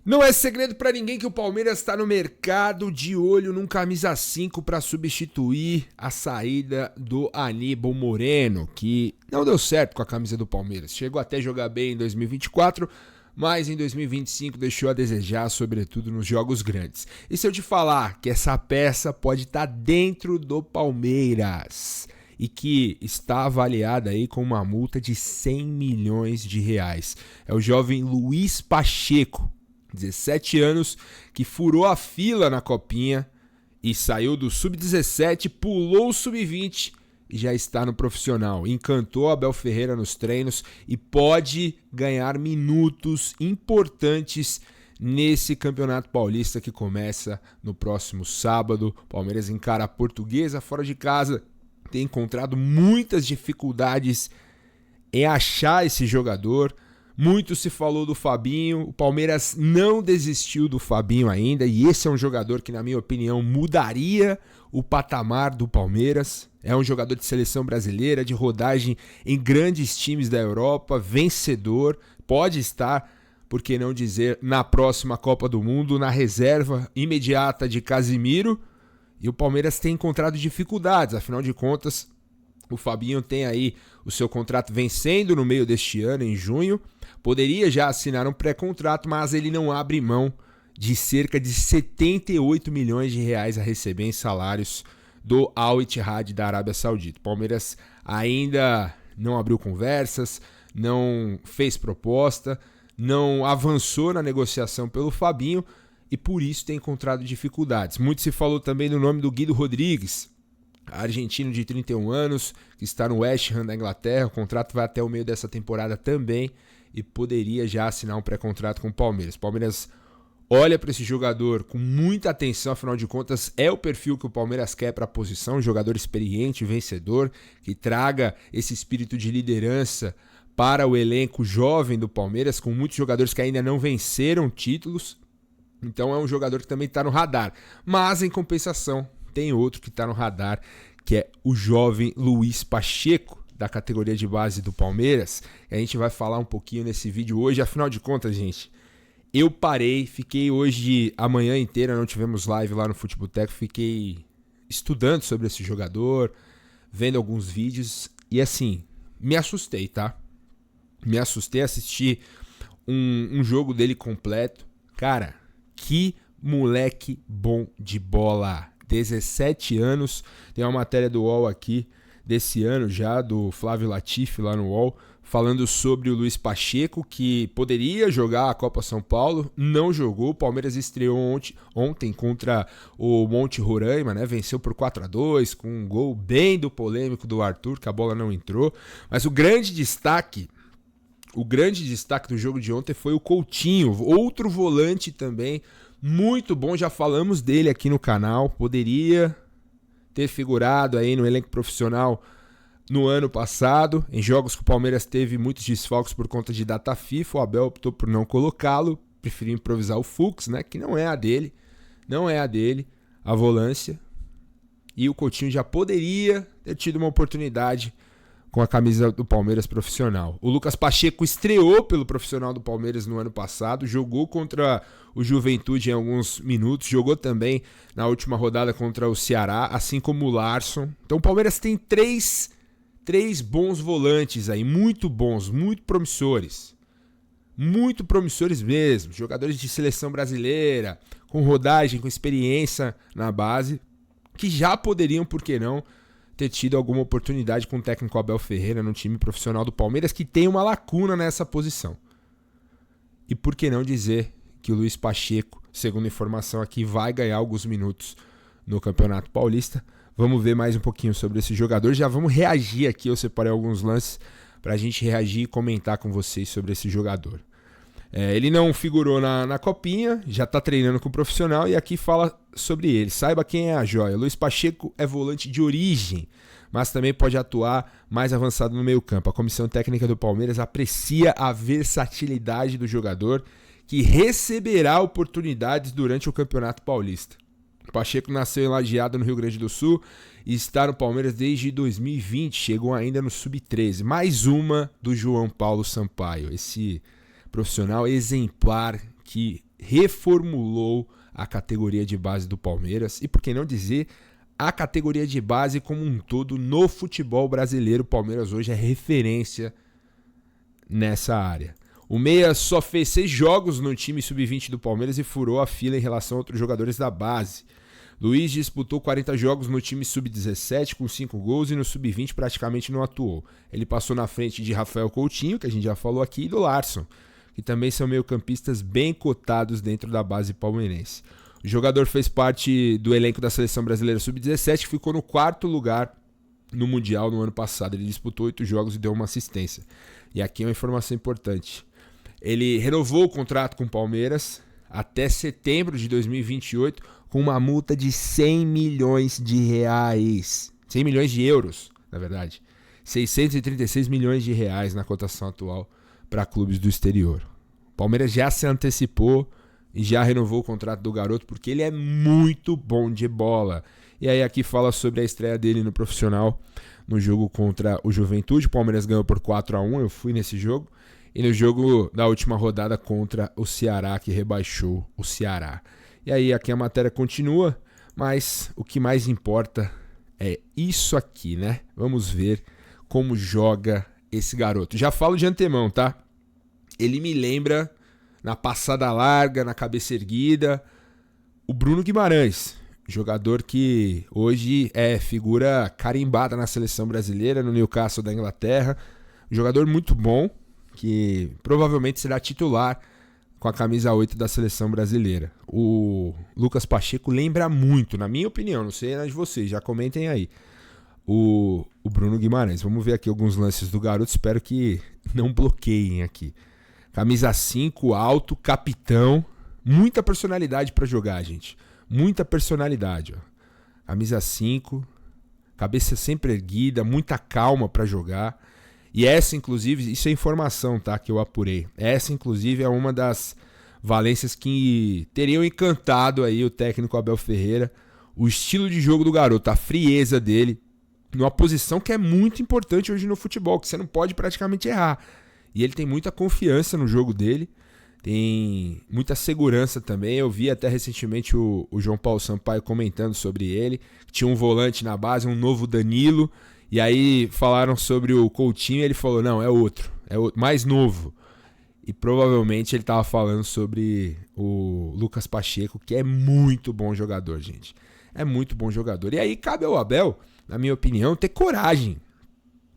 Não é segredo pra ninguém que o Palmeiras está no mercado de olho num camisa 5 para substituir a saída do Aníbal Moreno, que não deu certo com a camisa do Palmeiras. Chegou até a jogar bem em 2024, mas em 2025 deixou a desejar, sobretudo nos jogos grandes. E se eu te falar que essa peça pode estar dentro do Palmeiras e que está avaliada aí com uma multa de 100 milhões de reais? É o jovem Luiz Pacheco, 17 anos, que furou a fila na copinha e saiu do sub-17, pulou o sub-20 e já está no profissional. Encantou Abel Ferreira nos treinos e pode ganhar minutos importantes nesse Campeonato Paulista que começa no próximo sábado. Palmeiras encara a Portuguesa fora de casa. Tem encontrado muitas dificuldades em achar esse jogador. Muito se falou do Fabinho, o Palmeiras não desistiu do Fabinho ainda, e esse é um jogador que, na minha opinião, mudaria o patamar do Palmeiras. É um jogador de seleção brasileira, de rodagem em grandes times da Europa, vencedor, pode estar, por que não dizer, na próxima Copa do Mundo, na reserva imediata de Casimiro, e o Palmeiras tem encontrado dificuldades, afinal de contas, o Fabinho tem aí o seu contrato vencendo no meio deste ano, em junho. Poderia já assinar um pré-contrato, mas ele não abre mão de cerca de 78 milhões de reais a receber em salários do Al Ittihad da Arábia Saudita. O Palmeiras ainda não abriu conversas, não fez proposta, não avançou na negociação pelo Fabinho e por isso tem encontrado dificuldades. Muito se falou também do nome do Guido Rodrigues, argentino de 31 anos, que está no West Ham da Inglaterra. O contrato vai até o meio dessa temporada também e poderia já assinar um pré-contrato com o Palmeiras. O Palmeiras olha para esse jogador com muita atenção, afinal de contas é o perfil que o Palmeiras quer para a posição, um jogador experiente, vencedor, que traga esse espírito de liderança para o elenco jovem do Palmeiras, com muitos jogadores que ainda não venceram títulos. Então é um jogador que também está no radar. Mas, em compensação, tem outro que está no radar, que é o jovem Luiz Pacheco, da categoria de base do Palmeiras. A gente vai falar um pouquinho nesse vídeo hoje. Afinal de contas, gente, eu parei, fiquei hoje a manhã inteira, não tivemos live lá no Futeboteco, fiquei estudando sobre esse jogador, vendo alguns vídeos e assim, me assustei, tá? Me assustei, assisti um jogo dele completo. Cara, que moleque bom de bola! 17 anos, tem uma matéria do UOL aqui, desse ano já, do Flávio Latifi lá no UOL, falando sobre o Luiz Pacheco, que poderia jogar a Copa São Paulo, não jogou. O Palmeiras estreou ontem contra o Monte Roraima, né? Venceu por 4-2, com um gol bem do polêmico do Arthur, que a bola não entrou. Mas o grande destaque do jogo de ontem foi o Coutinho, outro volante também, muito bom, já falamos dele aqui no canal, poderia ter figurado aí no elenco profissional no ano passado, em jogos que o Palmeiras teve muitos desfalques por conta de data FIFA, o Abel optou por não colocá-lo, preferiu improvisar o Fux, né, que não é a dele, a volância, e o Coutinho já poderia ter tido uma oportunidade com a camisa do Palmeiras profissional. O Lucas Pacheco estreou pelo profissional do Palmeiras no ano passado, jogou contra o Juventude em alguns minutos, jogou também na última rodada contra o Ceará, assim como o Larsson. Então o Palmeiras tem três bons volantes aí, muito bons, muito promissores mesmo, jogadores de seleção brasileira, com rodagem, com experiência na base, que já poderiam, por que não, ter tido alguma oportunidade com o técnico Abel Ferreira no time profissional do Palmeiras, que tem uma lacuna nessa posição. E por que não dizer que o Luiz Pacheco, segundo informação aqui, vai ganhar alguns minutos no Campeonato Paulista. Vamos ver mais um pouquinho sobre esse jogador. Já vamos reagir aqui, eu separei alguns lances para a gente reagir e comentar com vocês sobre esse jogador. Ele não figurou na copinha, já está treinando com o profissional e aqui fala sobre ele. Saiba quem é a joia. Luiz Pacheco é volante de origem, mas também pode atuar mais avançado no meio campo. A comissão técnica do Palmeiras aprecia a versatilidade do jogador, que receberá oportunidades durante o Campeonato Paulista. O Pacheco nasceu em Lajeado, no Rio Grande do Sul, e está no Palmeiras desde 2020, chegou ainda no Sub-13. Mais uma do João Paulo Sampaio, esse profissional exemplar que reformulou a categoria de base do Palmeiras e, por que não dizer, a categoria de base como um todo no futebol brasileiro. O Palmeiras hoje é referência nessa área. O meia só fez 6 jogos no time sub-20 do Palmeiras e furou a fila em relação a outros jogadores da base. Luiz disputou 40 jogos no time sub-17 com 5 gols e no sub-20 praticamente não atuou. Ele passou na frente de Rafael Coutinho, que a gente já falou aqui, e do Larson, que também são meio-campistas bem cotados dentro da base palmeirense. O jogador fez parte do elenco da Seleção Brasileira Sub-17, que ficou no 4º lugar no Mundial no ano passado. Ele disputou 8 jogos e deu uma assistência. E aqui é uma informação importante. Ele renovou o contrato com o Palmeiras até setembro de 2028 com uma multa de 100 milhões de reais. 100 milhões de euros, na verdade. 636 milhões de reais na cotação atual para clubes do exterior. O Palmeiras já se antecipou e já renovou o contrato do garoto porque ele é muito bom de bola. E aí aqui fala sobre a estreia dele no profissional no jogo contra o Juventude. O Palmeiras ganhou por 4-1, eu fui nesse jogo. E no jogo da última rodada contra o Ceará, que rebaixou o Ceará. E aí aqui a matéria continua, mas o que mais importa é isso aqui, né? Vamos ver como joga esse garoto. Já falo de antemão, tá? Ele me lembra, na passada larga, na cabeça erguida, o Bruno Guimarães. Jogador que hoje é figura carimbada na seleção brasileira, no Newcastle da Inglaterra. Jogador muito bom, que provavelmente será titular com a camisa 8 da seleção brasileira. O Lucas Pacheco lembra muito, na minha opinião, não sei a de vocês, já comentem aí, o Bruno Guimarães. Vamos ver aqui alguns lances do garoto, espero que não bloqueiem aqui. Camisa 5, alto, capitão, muita personalidade para jogar, gente. Muita personalidade, ó. Camisa 5, cabeça sempre erguida, muita calma para jogar. E essa, inclusive, isso é informação, tá, que eu apurei. Essa, inclusive, é uma das valências que teriam encantado aí o técnico Abel Ferreira. O estilo de jogo do garoto, a frieza dele, numa posição que é muito importante hoje no futebol, que você não pode praticamente errar. E ele tem muita confiança no jogo dele, tem muita segurança também. Eu vi até recentemente o João Paulo Sampaio comentando sobre ele. Tinha um volante na base, um novo Danilo. E aí falaram sobre o Coutinho e ele falou, não, é outro, mais novo. E provavelmente ele estava falando sobre o Lucas Pacheco, que é muito bom jogador, gente. É muito bom jogador. E aí cabe ao Abel, na minha opinião, ter coragem.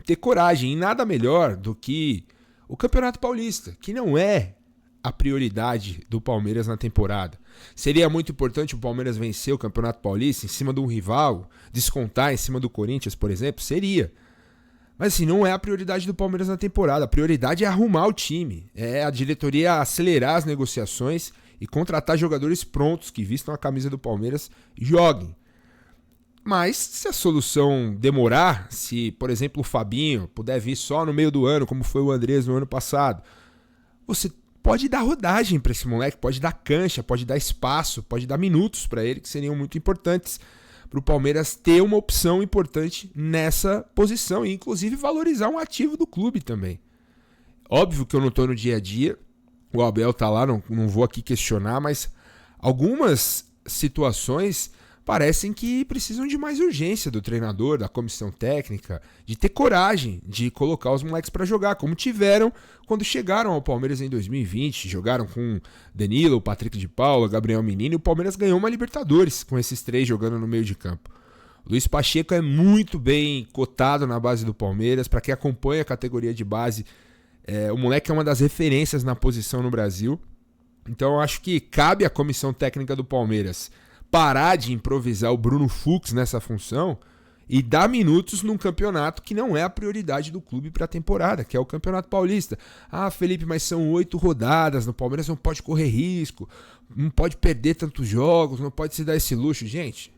Ter coragem. E nada melhor do que o Campeonato Paulista, que não é a prioridade do Palmeiras na temporada. Seria muito importante o Palmeiras vencer o Campeonato Paulista em cima de um rival, descontar em cima do Corinthians, por exemplo? Seria. Mas assim, não é a prioridade do Palmeiras na temporada. A prioridade é arrumar o time. É a diretoria acelerar as negociações e contratar jogadores prontos que vistam a camisa do Palmeiras e joguem. Mas se a solução demorar, se, por exemplo, o Fabinho puder vir só no meio do ano, como foi o Andrés no ano passado, você pode dar rodagem para esse moleque, pode dar cancha, pode dar espaço, pode dar minutos para ele, que seriam muito importantes para o Palmeiras ter uma opção importante nessa posição e inclusive valorizar um ativo do clube também. Óbvio que eu não estou no dia a dia, o Abel está lá, não vou aqui questionar, mas algumas situações parecem que precisam de mais urgência do treinador, da comissão técnica, de ter coragem de colocar os moleques para jogar, como tiveram quando chegaram ao Palmeiras em 2020, jogaram com Danilo, Patrick de Paula, Gabriel Menino, e o Palmeiras ganhou uma Libertadores com esses 3 jogando no meio de campo. Luiz Pacheco é muito bem cotado na base do Palmeiras, para quem acompanha a categoria de base, o moleque é uma das referências na posição no Brasil, então eu acho que cabe à comissão técnica do Palmeiras parar de improvisar o Bruno Fux nessa função e dar minutos num campeonato que não é a prioridade do clube para a temporada, que é o Campeonato Paulista. Ah, Felipe, mas são 8 rodadas, no Palmeiras não pode correr risco, não pode perder tantos jogos, não pode se dar esse luxo. Gente,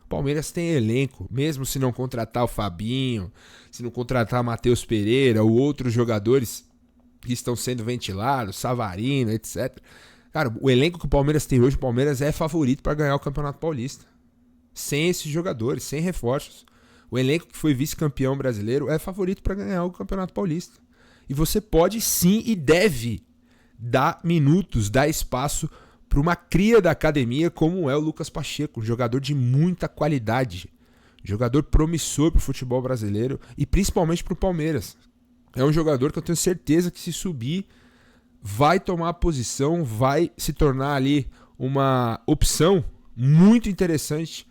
o Palmeiras tem elenco, mesmo se não contratar o Fabinho, se não contratar Matheus Pereira ou outros jogadores que estão sendo ventilados, Savarino, etc. Cara, o elenco que o Palmeiras tem hoje, o Palmeiras é favorito para ganhar o Campeonato Paulista. Sem esses jogadores, sem reforços. O elenco que foi vice-campeão brasileiro é favorito para ganhar o Campeonato Paulista. E você pode sim e deve dar minutos, dar espaço para uma cria da academia como é o Lucas Pacheco, um jogador de muita qualidade, jogador promissor para o futebol brasileiro e principalmente para o Palmeiras. É um jogador que eu tenho certeza que se subir vai tomar a posição, vai se tornar ali uma opção muito interessante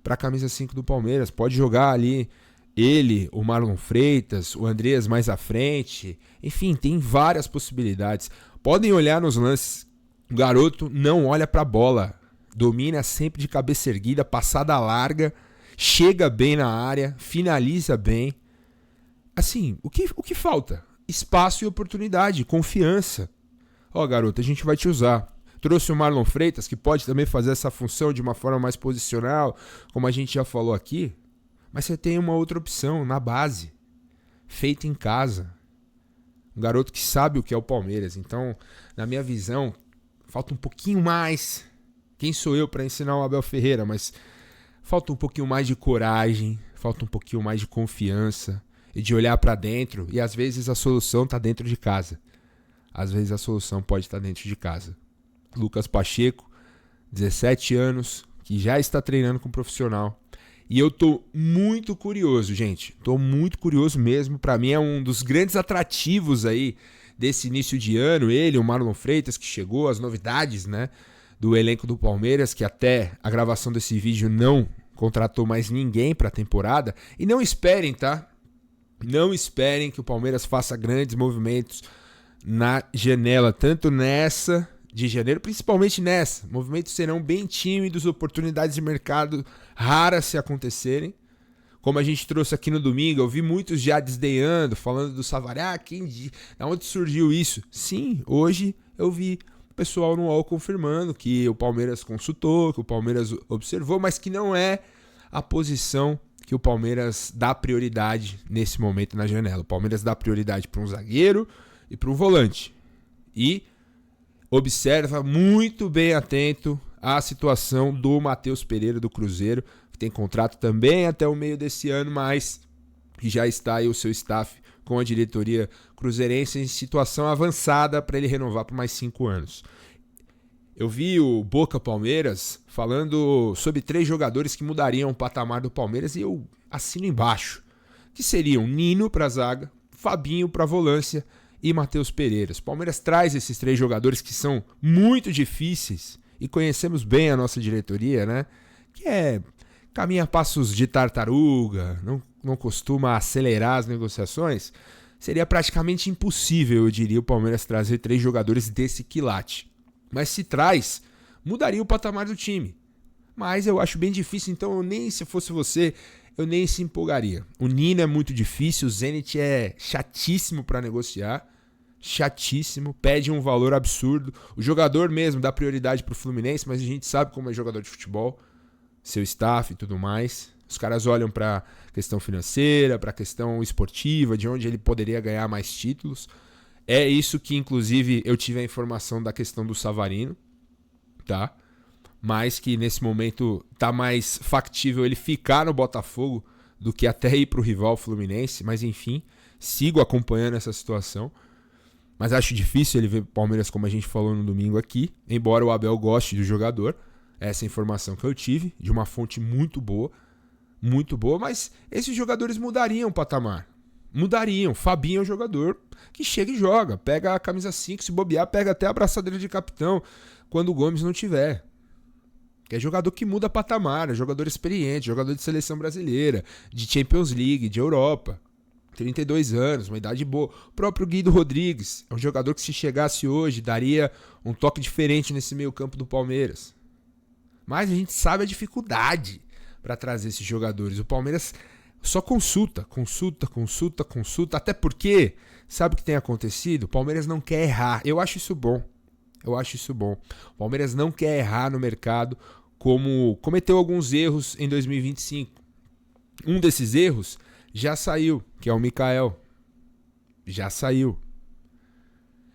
para a camisa 5 do Palmeiras. Pode jogar ali ele, o Marlon Freitas, o Andreas mais à frente. Enfim, tem várias possibilidades. Podem olhar nos lances. O garoto não olha para a bola. Domina sempre de cabeça erguida, passada larga, chega bem na área, finaliza bem. Assim, o que falta? Espaço e oportunidade, confiança. Ó, garoto, a gente vai te usar. Trouxe o Marlon Freitas, que pode também fazer essa função de uma forma mais posicional, como a gente já falou aqui. Mas você tem uma outra opção na base, feita em casa. Um garoto que sabe o que é o Palmeiras. Então, na minha visão, falta um pouquinho mais. Quem sou eu para ensinar o Abel Ferreira? Mas falta um pouquinho mais de coragem, falta um pouquinho mais de confiança e de olhar para dentro. E às vezes a solução está dentro de casa. Às vezes a solução pode estar dentro de casa. Lucas Pacheco, 17 anos, que já está treinando com um profissional. E eu tô muito curioso, gente. Tô muito curioso mesmo. Para mim é um dos grandes atrativos aí desse início de ano. Ele, o Marlon Freitas, que chegou, as novidades, né, do elenco do Palmeiras, que até a gravação desse vídeo não contratou mais ninguém para a temporada. E não esperem, tá? Não esperem que o Palmeiras faça grandes movimentos na janela, tanto nessa de janeiro, principalmente nessa. Movimentos serão bem tímidos, oportunidades de mercado raras se acontecerem. Como a gente trouxe aqui no domingo, eu vi muitos já desdenhando, falando do Savará, da onde surgiu isso? Sim, hoje eu vi o pessoal no UOL confirmando que o Palmeiras consultou, que o Palmeiras observou, mas que não é a posição que o Palmeiras dá prioridade nesse momento na janela. O Palmeiras dá prioridade para um zagueiro e para um volante. E observa muito bem atento a situação do Matheus Pereira do Cruzeiro, que tem contrato também até o meio desse ano, mas que já está aí o seu staff com a diretoria cruzeirense em situação avançada para ele renovar por mais 5 anos. Eu vi o Boca Palmeiras falando sobre 3 jogadores que mudariam o patamar do Palmeiras e eu assino embaixo, que seriam Nino para a zaga, Fabinho para a volância e Matheus Pereira. O Palmeiras traz esses 3 jogadores que são muito difíceis e conhecemos bem a nossa diretoria, né? Que caminha a passos de tartaruga, não costuma acelerar as negociações. Seria praticamente impossível, eu diria, o Palmeiras trazer 3 jogadores desse quilate. Mas se traz, mudaria o patamar do time. Mas eu acho bem difícil, então se fosse você, eu nem se empolgaria. O Nino é muito difícil, o Zenit é chatíssimo para negociar. Chatíssimo, pede um valor absurdo. O jogador mesmo dá prioridade pro Fluminense, mas a gente sabe como é jogador de futebol, seu staff e tudo mais. Os caras olham para questão financeira, para questão esportiva, de onde ele poderia ganhar mais títulos. É isso que, inclusive, eu tive a informação da questão do Savarino, tá? Mas que nesse momento tá mais factível ele ficar no Botafogo do que até ir pro rival Fluminense. Mas enfim, sigo acompanhando essa situação. Mas acho difícil ele ver o Palmeiras, como a gente falou no domingo aqui, embora o Abel goste do jogador. Essa é a informação que eu tive, de uma fonte muito boa, mas esses jogadores mudariam o patamar. Mudariam. Fabinho é um jogador que chega e joga, pega a camisa 5, se bobear, pega até a abraçadeira de capitão quando o Gomes não tiver. É jogador que muda patamar, é jogador experiente, jogador de seleção brasileira, de Champions League, de Europa. 32 anos, uma idade boa. O próprio Guido Rodrigues é um jogador que, se chegasse hoje, daria um toque diferente nesse meio campo do Palmeiras. Mas a gente sabe a dificuldade para trazer esses jogadores. O Palmeiras só consulta. Até porque, sabe o que tem acontecido? O Palmeiras não quer errar. Eu acho isso bom. O Palmeiras não quer errar no mercado, como cometeu alguns erros em 2025. Um desses erros já saiu, que é o Mikael. Já saiu.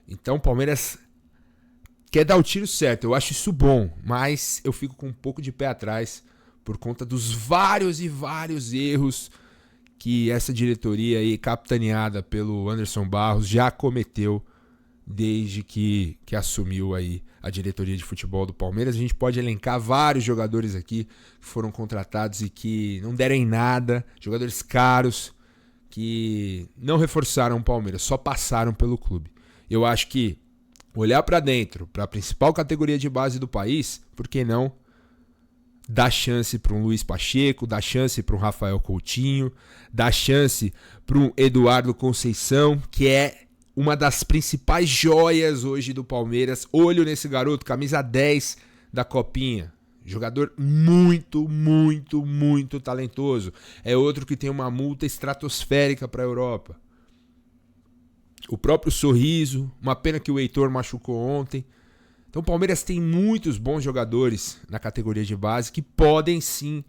Então o Palmeiras quer dar o tiro certo. Eu acho isso bom, mas eu fico com um pouco de pé atrás por conta dos vários erros que essa diretoria aí, capitaneada pelo Anderson Barros, já cometeu desde que assumiu aí a diretoria de futebol do Palmeiras. A gente pode elencar vários jogadores aqui que foram contratados e que não deram em nada, jogadores caros que não reforçaram o Palmeiras, só passaram pelo clube. Eu acho que olhar para dentro, para a principal categoria de base do país, por que não dar chance para um Luiz Pacheco, dar chance para um Rafael Coutinho, dar chance para um Eduardo Conceição, que é uma das principais joias hoje do Palmeiras. Olho nesse garoto, camisa 10 da Copinha. Jogador muito, muito, muito talentoso. É outro que tem uma multa estratosférica para a Europa. O próprio Sorriso, uma pena que o Heitor machucou ontem. Então o Palmeiras tem muitos bons jogadores na categoria de base que podem sim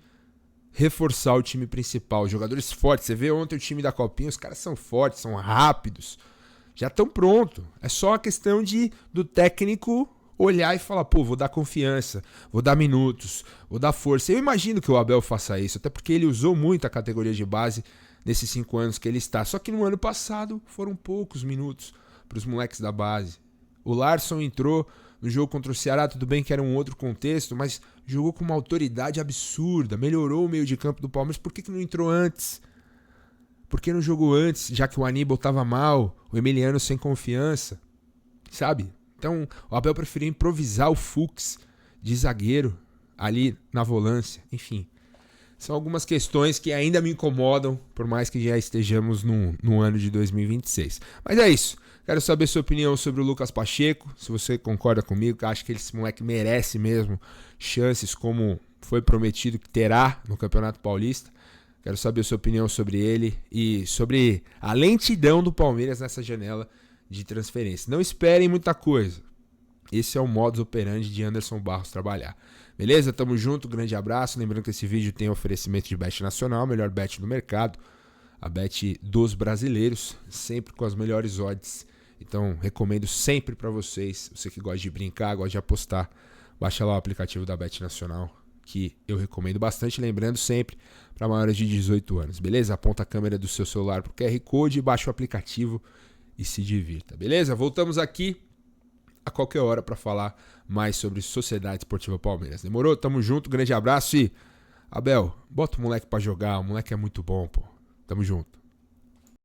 reforçar o time principal. Jogadores fortes. Você vê ontem o time da Copinha, os caras são fortes, são rápidos. Já estão prontos. É só a questão do técnico olhar e falar, pô, vou dar confiança, vou dar minutos, vou dar força. Eu imagino que o Abel faça isso, até porque ele usou muito a categoria de base nesses 5 anos que ele está. Só que no ano passado foram poucos minutos para os moleques da base. O Larson entrou no jogo contra o Ceará, tudo bem que era um outro contexto, mas jogou com uma autoridade absurda, melhorou o meio de campo do Palmeiras. Por que não entrou antes? Por que não jogou antes, já que o Aníbal estava mal, o Emiliano sem confiança? Sabe? Então, o Abel preferiu improvisar o Fux de zagueiro ali na volância. Enfim, são algumas questões que ainda me incomodam, por mais que já estejamos no ano de 2026. Mas é isso. Quero saber sua opinião sobre o Lucas Pacheco, se você concorda comigo, que acho que esse moleque merece mesmo chances como foi prometido que terá no Campeonato Paulista. Quero saber sua opinião sobre ele e sobre a lentidão do Palmeiras nessa janela de transferência. Não esperem muita coisa. Esse é o modus operandi de Anderson Barros trabalhar. Beleza? Tamo junto, grande abraço. Lembrando que esse vídeo tem oferecimento de Bet Nacional, melhor bet do mercado. A bet dos brasileiros, sempre com as melhores odds. Então, recomendo sempre para vocês, você que gosta de brincar, gosta de apostar, baixa lá o aplicativo da Bet Nacional, que eu recomendo bastante, lembrando sempre para maiores de 18 anos, beleza? Aponta a câmera do seu celular pro QR Code, baixa o aplicativo e se divirta, beleza? Voltamos aqui a qualquer hora para falar mais sobre Sociedade Esportiva Palmeiras. Demorou? Tamo junto, grande abraço e Abel, bota o moleque para jogar, o moleque é muito bom, pô. Tamo junto.